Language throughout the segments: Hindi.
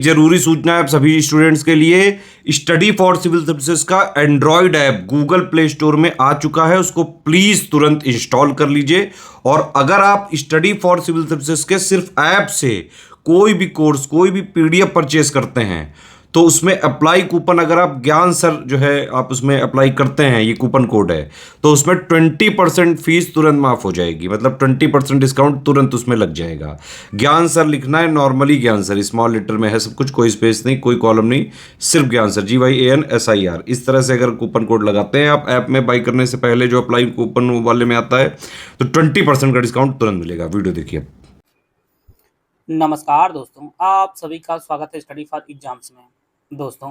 जरूरी सूचना है आप सभी स्टूडेंट्स के लिए। स्टडी फॉर सिविल सर्विसेज का Android app Google play store में आ चुका है, उसको प्लीज तुरंत इंस्टॉल कर लीजिए। और अगर आप स्टडी फॉर सिविल सर्विसेज के सिर्फ ऐप से कोई भी कोर्स, कोई भी पीडीएफ परचेस करते हैं तो उसमें अप्लाई कूपन, अगर आप ज्ञान सर जो है आप उसमें अप्लाई करते हैं, ये कूपन कोड है, तो उसमें 20% फीस तुरंत माफ हो जाएगी। मतलब 20% डिस्काउंट तुरंत उसमें लग जाएगा। ज्ञान सर लिखना है, नॉर्मली ज्ञान सर स्मॉल लेटर में है सब कुछ, कोई स्पेस नहीं, कोई कॉलम नहीं, सिर्फ ज्ञान सर, GYANSIR। इस तरह से अगर कूपन कोड लगाते हैं आप ऐप में बाई करने से पहले, जो अप्लाई कूपन वाले में आता है, तो 20% का डिस्काउंट तुरंत मिलेगा। वीडियो देखिए। नमस्कार दोस्तों, आप सभी का स्वागत है स्टडी फॉर एग्जाम्स में। दोस्तों,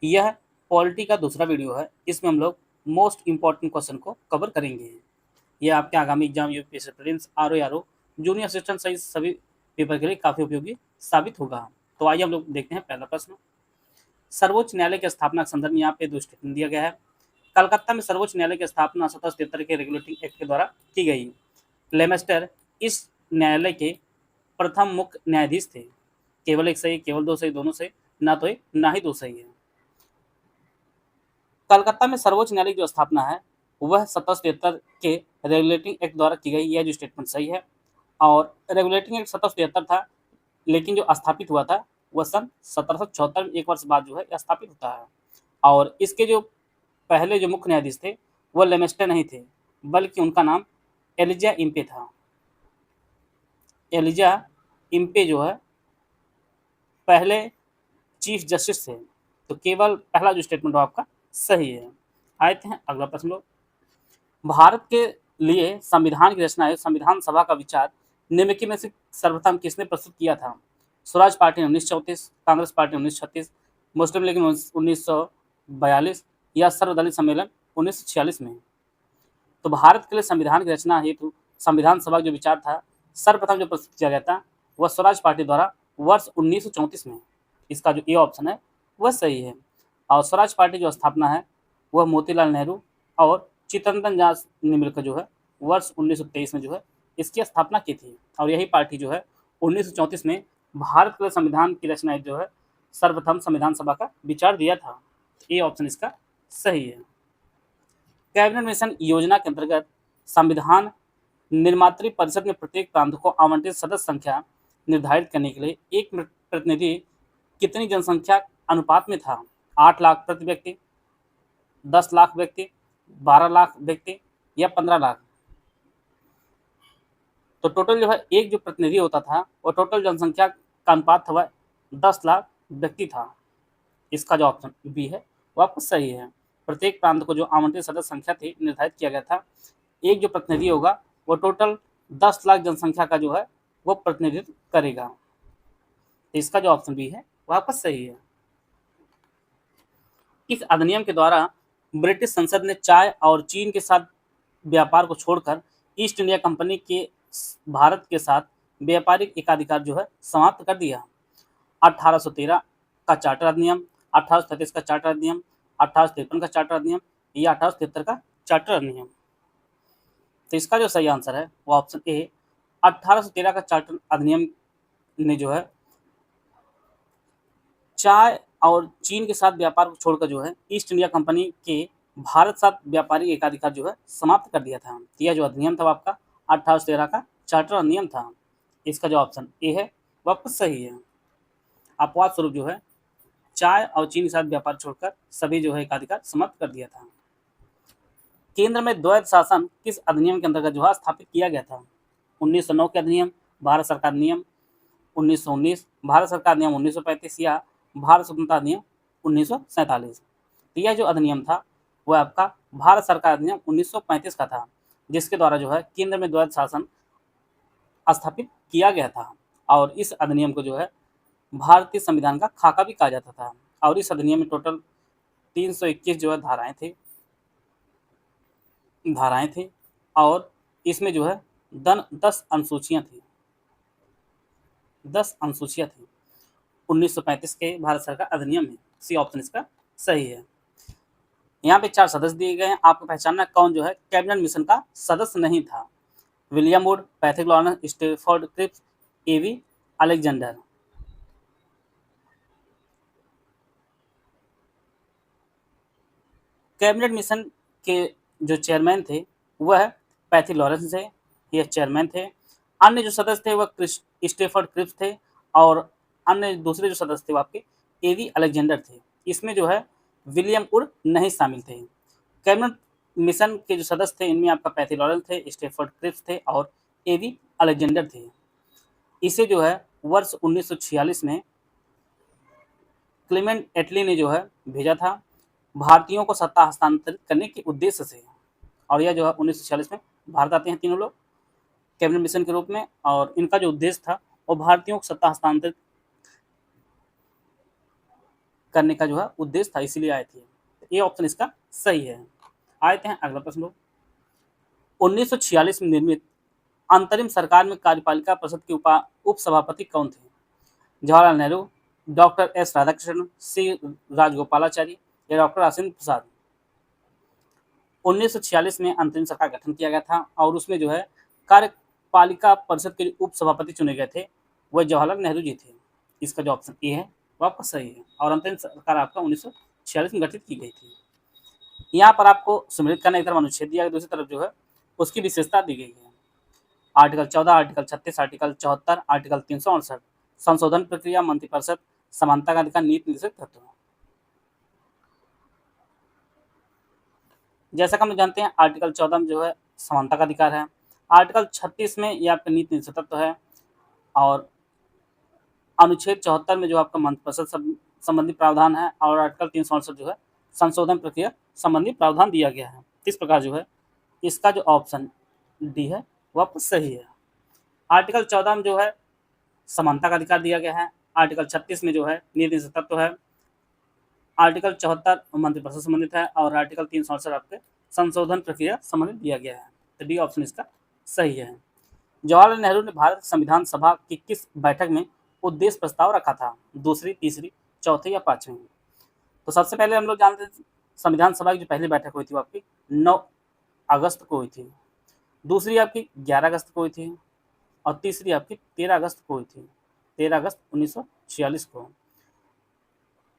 यह पॉलिटी का दूसरा वीडियो है। इसमें हम लोग मोस्ट इम्पॉर्टेंट क्वेश्चन को कवर करेंगे। यह आपके आगामी exam UPSC prelims, RO, junior assistant सहित सभी पेपर के लिए काफ़ी उपयोगी साबित होगा। तो आइए हम लोग देखते हैं पहला प्रश्न। सर्वोच्च न्यायालय की स्थापना के संदर्भ में यहाँ पे दो स्टेटमेंट दिया गया है। कलकत्ता में सर्वोच्च न्यायालय की स्थापना 1773 के रेगुलेटिंग एक्ट के द्वारा की गई। लेमेस्टर इस न्यायालय के प्रथम मुख्य न्यायाधीश थे। केवल एक सही, केवल दो सही, दोनों सही, ना तो एक ना ही दो सही है। कलकत्ता में सर्वोच्च न्यायालय की जो स्थापना है वह 1773 के रेगुलेटिंग एक्ट द्वारा की गई। यह जो स्टेटमेंट सही है। और रेगुलेटिंग एक्ट 1773 था, लेकिन जो स्थापित हुआ था वह सन 1774 में, एक वर्ष बाद जो है स्थापित होता है। और इसके जो पहले जो मुख्य न्यायाधीश थे वह लेमेस्टर नहीं थे, बल्कि उनका नाम एलिजा इम्पे था। एलिजा इम्पे जो है पहले चीफ जस्टिस थे। तो केवल पहला जो स्टेटमेंट हो आपका सही है। आते हैं अगला प्रश्न लोग। भारत के लिए संविधान की रचना है संविधान सभा का विचार निम्नलिखित में से सर्वप्रथम किसने प्रस्तुत किया था? स्वराज पार्टी ने 1934, कांग्रेस पार्टी ने 1936, मुस्लिम लीग ने 1942 या सर्वदलीय सम्मेलन 1946 में। तो भारत के लिए संविधान की रचना हेतु संविधान सभा जो विचार था सर्वप्रथम जो प्रस्तुत किया गया था वह स्वराज पार्टी द्वारा वर्ष 1934 में। इसका जो ए ऑप्शन है वह सही है। और स्वराज पार्टी जो स्थापना है वह मोतीलाल नेहरू और चित्तरंजन दास ने मिलकर जो है वर्ष 1923 में जो है इसकी स्थापना की थी। और यही पार्टी जो है 1934 में भारत के संविधान की रचना जो है सर्वप्रथम संविधान सभा का विचार दिया था। ये ऑप्शन इसका सही है। कैबिनेट मिशन योजना के अंतर्गत संविधान निर्मात्री परिषद में प्रत्येक प्रांत को आवंटित सदस्य संख्या निर्धारित करने के लिए एक प्रतिनिधि कितनी जनसंख्या अनुपात में था? 8 लाख प्रति व्यक्ति, 10 लाख व्यक्ति, 12 लाख व्यक्ति या 15 लाख? तो टोटल जो है एक जो प्रतिनिधि होता था वो टोटल जनसंख्या का अनुपात था वह 10 लाख व्यक्ति था। इसका जो ऑप्शन बी है वो आपको सही है। प्रत्येक प्रांत को जो आवंटित सदस्य संख्या थी निर्धारित किया गया था, एक जो प्रतिनिधि होगा वो टोटल 10 लाख जनसंख्या का जो है वो प्रतिनिधित्व करेगा। तो इसका जो ऑप्शन बी है वो आपका सही है। इस अधिनियम के द्वारा ब्रिटिश संसद ने चाय और चीन के साथ व्यापार को छोड़कर ईस्ट इंडिया कंपनी के भारत के साथ व्यापारिक एकाधिकार जो है समाप्त कर दिया। 1813 का चार्टर अधिनियम, 1833 का चार्टर अधिनियम, 1853 का चार्टर अधिनियम या 1873 का चार्टर अधिनियम? तो इसका जो सही आंसर है वो ऑप्शन ए 1813 का चार्टर अधिनियम ने जो है चाय और चीन के साथ व्यापार को छोड़कर जो है ईस्ट इंडिया कंपनी के भारत साथ व्यापारिक एकाधिकार जो है समाप्त कर दिया था। तो यह जो अधिनियम था आपका 1813 का चार्टर अधिनियम था। इसका जो ऑप्शन ए है वो आपका सही है। अपवाद स्वरूप जो है चाय और चीन के साथ व्यापार छोड़कर सभी जो है एकाधिकार समाप्त कर दिया था। केंद्र में द्वैध शासन किस अधिनियम के अंतर्गत जो है स्थापित किया गया था? 1909 के अधिनियम, भारत सरकार नियम 1919, भारत सरकार नियम 1935 या भारत स्वतंत्रता अधिनियम 1947? तो यह जो अधिनियम था वह आपका भारत सरकार अधिनियम 1935 का था, जिसके द्वारा जो है केंद्र में द्वैध शासन स्थापित किया गया था। और इस अधिनियम को जो है भारतीय संविधान का खाका भी कहा जाता था। और इस अधिनियम में टोटल 321 जो है धाराएं थी और इसमें जो है 10 अनुसूचियाँ थी। 10 अनुसूचियाँ थी 1935 के भारत सरकार अधिनियम में। सी ऑप्शन इसका सही है। यहाँ पे 4 सदस्य दिए गए हैं, आपको पहचानना कौन जो है कैबिनेट मिशन का सदस्य नहीं था। William Wood, Patrick Lawrence, Stafford Cripps, AV Alexander. Cabinet mission के जो चेयरमैन थे वह पैथी लॉरेंस थे, ये चेयरमैन थे। अन्य जो सदस्य थे वह स्टेफर्ड क्रिप्स थे और अन्य दूसरे जो सदस्य थे वो आपके एवी अलेक्जेंडर थे। इसमें जो है विलियम वुड नहीं शामिल थे। कैबिनेट मिशन के जो सदस्य थे इनमें आपका पैथी लॉरेंस थे, स्टेफर्ड क्रिप्स थे और एवी अलेक्जेंडर थे। इसे जो है वर्ष 1946 में क्लेमेंट एटली ने जो है भेजा था भारतीयों को सत्ता हस्तांतरित करने के उद्देश्य से। और यह जो है 1946 में भारत आते हैं तीनों लोग कैबिनेट मिशन के रूप में, और इनका जो उद्देश्य था वो भारतीयों को सत्ता हस्तांतरित करने का जो है उद्देश्य था, इसीलिए आए थे। ये ऑप्शन इसका सही है। आते हैं अगला प्रश्न लोग। 1946 में निर्मित अंतरिम सरकार में कार्यपालिका परिषद के उप सभापति कौन थे? जवाहरलाल नेहरू, डॉक्टर एस राधाकृष्णन, सी राजगोपालाचारी या डॉक्टर राजेंद्र प्रसाद। 1946 में अंतरिम सरकार गठन किया गया था और उसमें जो है कार्यपालिका परिषद के उप सभापति चुने गए थे वह जवाहरलाल नेहरू जी थे। इसका जो ऑप्शन ए है वो आपका सही है और अंतरिम सरकार आपका 1946 में गठित की गई थी। यहाँ पर आपको सम्मिलित करना, एक तरफ अनुच्छेद दिया गया, दूसरी तरफ जो है उसकी विशेषता दी गई है। आर्टिकल 14, आर्टिकल 36, आर्टिकल 74, आर्टिकल 368, संशोधन प्रक्रिया, मंत्रिपरिषद, समानता का अधिकार, नीति निर्देशक तत्व। जैसा कि हम जानते हैं आर्टिकल 14 में जो है समानता का अधिकार है, आर्टिकल 36 में यह आपका नीति निर्देशक तत्व है और अनुच्छेद 74 में जो आपका मंत्रिपरिषद संबंधी प्रावधान है और आर्टिकल 368 जो है संशोधन प्रक्रिया संबंधी प्रावधान दिया गया है। इस प्रकार जो है इसका जो ऑप्शन डी है वह आपका सही है। आर्टिकल 14 में जो है समानता का अधिकार दिया गया है, आर्टिकल 36 में जो है नीति निर्देशक तत्व है, आर्टिकल 74 मंत्रिपरिषद संबंधित है और आर्टिकल 368 आपके संशोधन प्रक्रिया संबंधित दिया गया है। तो डी ऑप्शन इसका सही है। जवाहरलाल नेहरू ने भारत संविधान सभा की किस बैठक में उद्देश्य प्रस्ताव रखा था? दूसरी, तीसरी, चौथी या पांचवी? तो सबसे पहले हम लोग जानते हैं संविधान सभा की जो पहली बैठक हुई थी वो आपकी 9 अगस्त को हुई थी, दूसरी आपकी 11 अगस्त को हुई थी और तीसरी आपकी 13 अगस्त को हुई थी, 13 अगस्त 1946 को।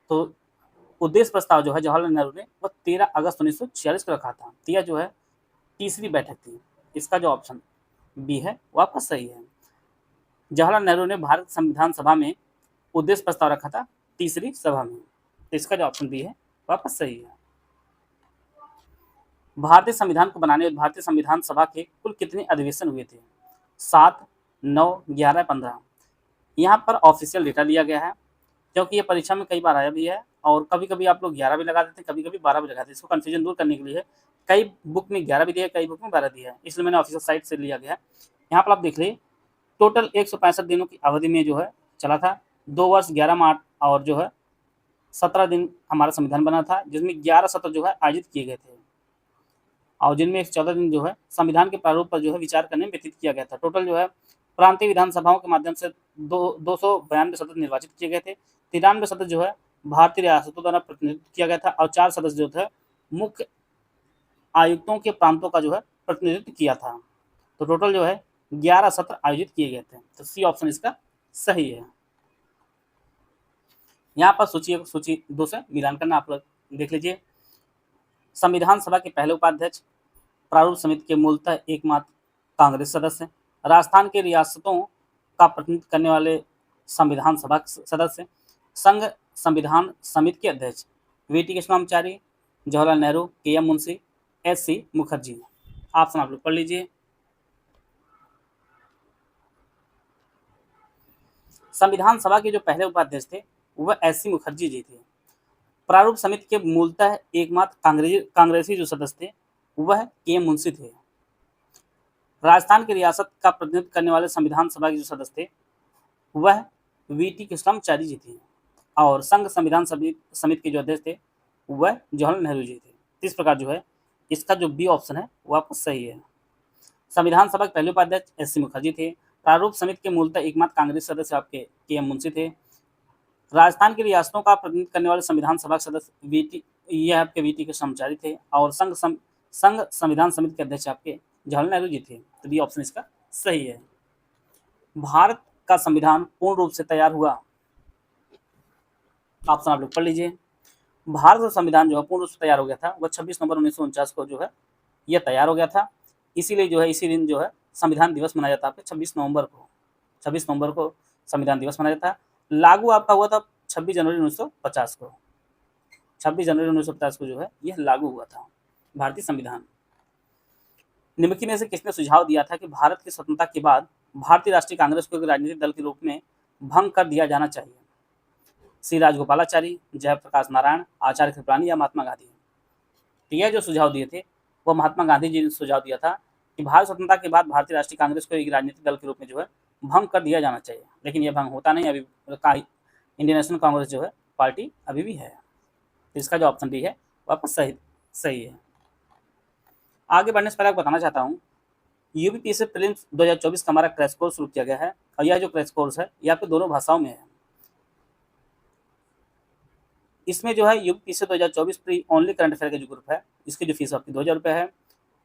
तो उद्देश्य प्रस्ताव जो है जवाहरलाल नेहरू ने वह 13 अगस्त 1946 को रखा था। तो यह जो है तीसरी बैठक थी। इसका जो ऑप्शन बी है वो आपका सही है। जवाहरलाल नेहरू ने भारत संविधान सभा में उद्देश्य प्रस्ताव रखा था तीसरी सभा में। तो इसका जो ऑप्शन बी है वो आपका सही है। भारतीय संविधान को बनाने और भारतीय संविधान सभा के कुल कितने अधिवेशन हुए थे? 7, 9, 11, 15। यहाँ पर ऑफिशियल डेटा दिया गया है क्योंकि ये परीक्षा में कई बार आया भी है और कभी कभी आप लोग 11 भी लगा देते हैं, कभी कभी 12 भी लगाते हैं। इसको कन्फ्यूजन दूर करने के लिए कई बुक में 11 भी दिया है, कई बुक में 12 दिया है, इसलिए मैंने ऑफिशियल साइट से लिया गया है। यहाँ पर आप देख लीजिए टोटल 165 दिनों की अवधि में जो है चला था। 2 वर्ष 11 माह और जो है 17 दिन हमारा संविधान बना था, जिसमें 11 सत्र जो है आयोजित किए गए थे और जिनमें 14 दिन जो है संविधान के प्रारूप पर जो है विचार करने में व्यतीत किया गया था। टोटल जो है प्रांतीय विधानसभाओं के माध्यम से 292 सदस्य निर्वाचित किए गए थे। 93 सदस्य जो है भारतीय रियासतों द्वारा प्रतिनिधित्व किया गया था और 4 सदस्य जो थे मुख्य आयुक्तों के प्रांतों का जो है प्रतिनिधित्व किया था। तो टोटल जो है 11 सत्र आयोजित किए गए थे। तो सी ऑप्शन इसका सही है। यहाँ पर सूची 2 से मिलान करना आप लोग देख लीजिए। संविधान सभा के पहले उपाध्यक्ष, प्रारूप समिति के मूलतः एकमात्र कांग्रेस सदस्य, राजस्थान के रियासतों का प्रतिनिधित्व करने वाले संविधान सभा सदस्य, संघ संविधान समिति के अध्यक्ष VT Krishnacharya, Jawaharlal Nehru, KM. Munshi, SC. Mukherjee. Option आप लोग पढ़ लीजिए। संविधान सभा के जो पहले उपाध्यक्ष थे वह एस.सी. मुखर्जी जी थे। प्रारूप समिति के मूलतः एकमात्र कांग्रेसी जो सदस्य थे वह के.एम. मुंशी थे। राजस्थान की रियासत का प्रतिनिधित्व करने वाले संविधान सभा के जो सदस्य थे वह वीटी कृष्णाचार्य जी थे और संघ संविधान समिति के जो अध्यक्ष थे वह जवाहरलाल नेहरू जी थे। इस प्रकार जो है इसका जो बी ऑप्शन है वो आपको सही है। संविधान सभा के पहले उपाध्यक्ष एस.सी. मुखर्जी थे। प्रारूप समिति के मूलतः एकमात्र कांग्रेस सदस्य आपके के.एम. मुंशी थे। राजस्थान की रियासतों का प्रतिनिधित्व करने वाले संविधान सभा के सदस्य ये आपके वीटी कृष्णाचार्य थे और संघ संविधान समिति के अध्यक्ष आपके जवाहरलाल नेहरू जी थे। तो बी ऑप्शन इसका सही है। भारत का संविधान पूर्ण रूप से तैयार हुआ, ऑप्शन आप लोग पढ़ लीजिए। भारत का संविधान जो है पूर्ण रूप से तैयार हो गया था, वह 26 नवंबर 1949 को जो है यह तैयार हो गया था। इसीलिए जो है इसी दिन जो है संविधान दिवस मनाया जाता है 26 नवंबर को संविधान दिवस मनाया जाता है। लागू आपका हुआ था 26 जनवरी 1950 को। 26 जनवरी 1950 को जो है यह लागू हुआ था भारतीय संविधान। निम्नलिखित में से किसने सुझाव दिया था कि भारत की स्वतंत्रता के बाद भारतीय राष्ट्रीय कांग्रेस को एक राजनीतिक दल के रूप में भंग कर दिया जाना चाहिए? श्री राजगोपालाचारी, जयप्रकाश नारायण, आचार्य कृपलानी या महात्मा गांधी? तो यह जो सुझाव दिए थे वह महात्मा गांधी जी ने सुझाव दिया था कि भारत स्वतंत्रता के बाद भारतीय राष्ट्रीय कांग्रेस को एक राजनीतिक दल के रूप में जो है भंग कर दिया जाना चाहिए, लेकिन यह भंग होता नहीं अभी। इंडियन नेशनल कांग्रेस जो है पार्टी अभी भी है। तो इसका जो ऑप्शन डी है वह आपका सही है। आगे बढ़ने से पहले आपको बताना चाहता हूँ, यूपीपीएससी प्रीलिम्स 2024 का हमारा क्रैश कोर्स शुरू किया गया है और यह जो क्रैश कोर्स है यह आपके दोनों भाषाओं में है। इसमें जो है UPPSC 2024 pre only current affair का जो ग्रुप है इसकी जो फीस आपकी 2000 रुपये है।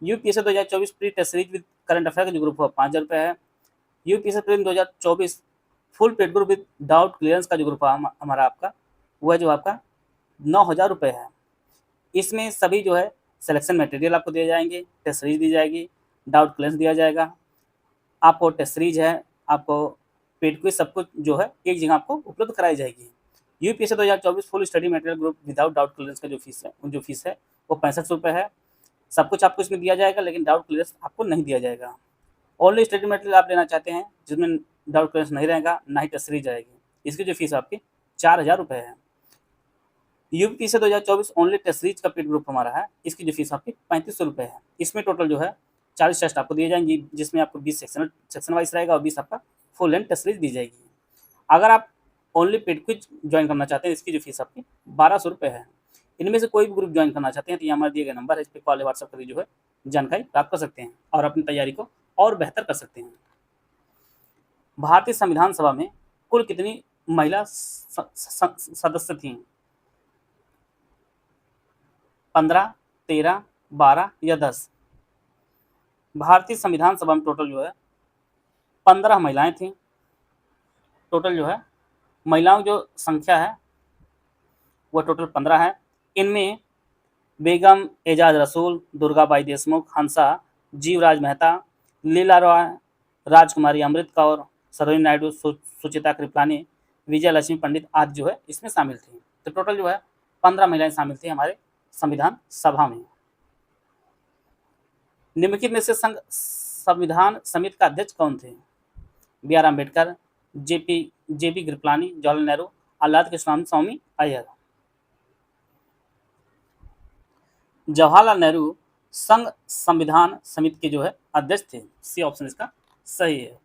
UPSC 2024 pre test series with current affair का जो ग्रुप है 5000 रुपये है। UPSC prelim 2024 full paid group with doubt clearance का जो ग्रुप है हमारा आपका वह जो आपका 9000 रुपये है। इसमें सभी जो है सिलेक्शन मटेरियल आपको दिए जाएंगे, टेस्ट सीरीज दी जाएगी, डाउट क्लियरेंस दिया जाएगा, आपको टेस्ट सीरीज है, आपको पेड क्विज, सब कुछ जो है एक जगह आपको उपलब्ध कराई जाएगी। UPSC 2024 full study material group without doubt clearance का जो फीस है वो 65 रुपये है। सब कुछ आपको इसमें दिया जाएगा, लेकिन डाउट क्लियरेंस आपको नहीं दिया जाएगा। ओनली स्टडी मटेरियल आप लेना चाहते हैं जिसमें डाउट क्लियरेंस नहीं रहेगा, ना ही टेस्ट सीरीज रहेगी, इसकी जो फीस आपकी 4000 रुपये है। यूपीएससी 2024 ओनली टेस्ट सीरीज का पेड ग्रुप हमारा है, इसकी जो फीस आपकी 3500 रुपये है। इसमें टोटल जो है 40 टेस्ट आपको दिए जाएंगे, जिसमें आपको 20 सेक्शन वाइज रहेगा और 20 आपका फुल लेंथ टेस्ट सीरीज दी जाएगी। अगर आप ओनली पेड क्विज ज्वाइन करना चाहते हैं, इसकी जो फीस आपकी 1200 रुपये है। इनमें से कोई भी ग्रुप ज्वाइन करना चाहते हैं तो ये हमारे दिए गए नंबर है, इस पर कॉल या व्हाट्सएप करके जो है जानकारी प्राप्त कर सकते हैं और अपनी तैयारी को और बेहतर कर सकते हैं। भारतीय संविधान सभा में कुल कितनी महिला सदस्य थीं? 15, 13, 12 या 10? भारतीय संविधान सभा में टोटल जो है 15 महिलाएं थीं। टोटल जो है महिलाओं की जो संख्या है वह टोटल 15 है। इनमें बेगम एजाज रसूल, दुर्गाबाई देशमुख, हंसा, जीवराज मेहता, लीला रॉय, राजकुमारी अमृत कौर, सरोजिनी नायडू, सुचिता कृपलानी, विजय लक्ष्मी पंडित आदि जो है इसमें शामिल थी। तो टोटल जो है 15 महिलाएं शामिल थी हमारे संविधान सभा में। निम्नलिखित में से संविधान समिति का अध्यक्ष कौन थे? B R Ambedkar, JP Kripalani, Jawaharlal Nehru, Azad Krishna Swami Ayyar? Jawaharlal Nehru संघ संविधान समिति के जो है अध्यक्ष थे। सी ऑप्शन इसका सही है।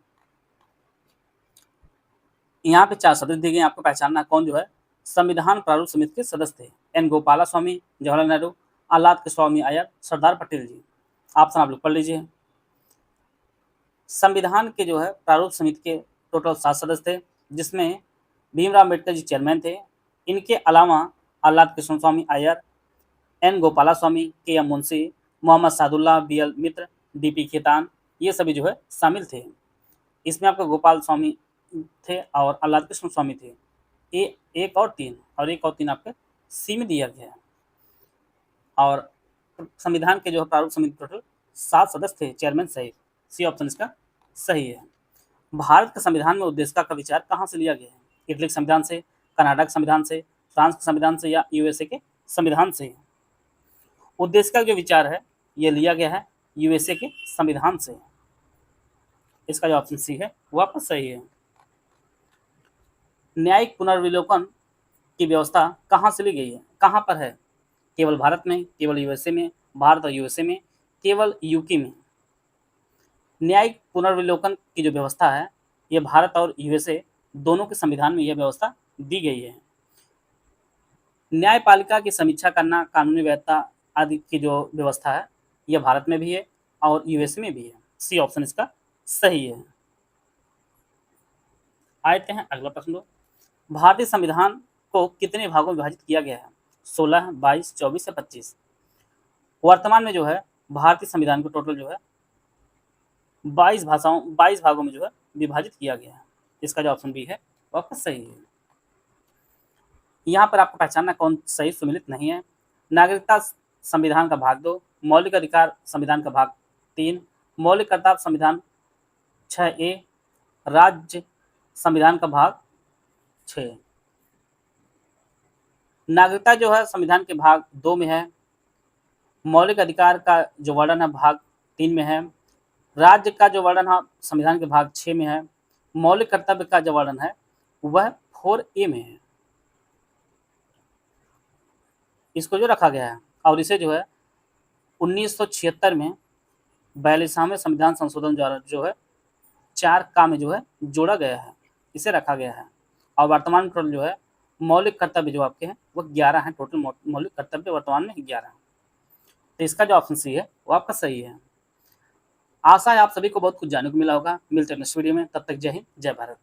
यहाँ पे 4 सदस्य दिए गए, आपको पहचानना कौन जो है संविधान प्रारूप समिति के सदस्य थे। एन गोपाला स्वामी, जवाहरलाल नेहरू, आजाद कृष्ण स्वामी अय्यर, सरदार पटेल जी। ऑप्शन आप लोग पढ़ लीजिए। संविधान के जो है प्रारूप समिति के टोटल 7 सदस्य थे, जिसमें भीमराव अम्बेडकर जी चेयरमैन थे। इनके अलावा Azad Krishna Swami Ayyar, N Gopala Swami, K M Munshi, Mohammad Saadullah, B L Mitra, D P Khaitan, ये सभी जो है शामिल थे। इसमें आपका गोपाल स्वामी थे और आजाद कृष्ण स्वामी थे। एक और तीन आपके सी में दिया गया है। और संविधान के जो है प्रारूप समिति टोटल 7 सदस्य थे, चेयरमैन सहित। सी ऑप्शन इसका सही है। भारत के संविधान में उद्देशिका का विचार कहाँ से लिया गया है? इटली के संविधान से, कनाडा के संविधान से, फ्रांस के संविधान से या यूएसए के संविधान से? उद्देशिका जो विचार है ये लिया गया है यूएसए के संविधान से। इसका जो ऑप्शन सी है वो आपका सही है। न्यायिक पुनर्विलोकन की व्यवस्था कहाँ से ली गई है? कहाँ पर है? केवल भारत में, केवल यूएसए में, भारत और यूएसए में, केवल यूके में? न्यायिक पुनर्विलोकन की जो व्यवस्था है ये भारत और यूएसए दोनों के संविधान में यह व्यवस्था दी गई है। न्यायपालिका की समीक्षा करना, कानूनी वैधता आदि की जो व्यवस्था है यह भारत में भी है और यूएसए में भी है। सी ऑप्शन इसका सही है। आते हैं अगला प्रश्न। भारतीय संविधान को कितने भागों में विभाजित किया गया है? 16, 22, 24 या 25? वर्तमान में जो है भारतीय संविधान को टोटल जो है 22 भागों में जो है विभाजित किया गया है। इसका जो ऑप्शन बी है वो आपका सही है। यहाँ पर आपको पहचानना कौन सही सुमिलित नहीं है। नागरिकता संविधान का भाग 2, मौलिक अधिकार संविधान का भाग 3, मौलिक कर्तव्य संविधान 6A, राज्य संविधान का भाग 6। नागरिकता जो है संविधान के भाग 2 में है, मौलिक अधिकार का जो वर्णन है भाग 3 में है, राज्य का जो वर्णन है संविधान के भाग 6 में है, मौलिक कर्तव्य का जो वर्णन है वह 4A में है। इसको जो रखा गया है और इसे जो है 1976 में 42वें संविधान संशोधन द्वारा जो है 4 में जो है जोड़ा गया है, इसे रखा गया है। और वर्तमान में टोटल जो है मौलिक कर्तव्य जो आपके हैं वो 11 हैं। टोटल मौलिक कर्तव्य वर्तमान में 11 हैं। तो इसका जो ऑप्शन सी है वो आपका सही है। आशा है आप सभी को बहुत कुछ जानने को मिला होगा। मिलते हैं नेक्स्ट वीडियो में, तब तक जय हिंद, जय भारत।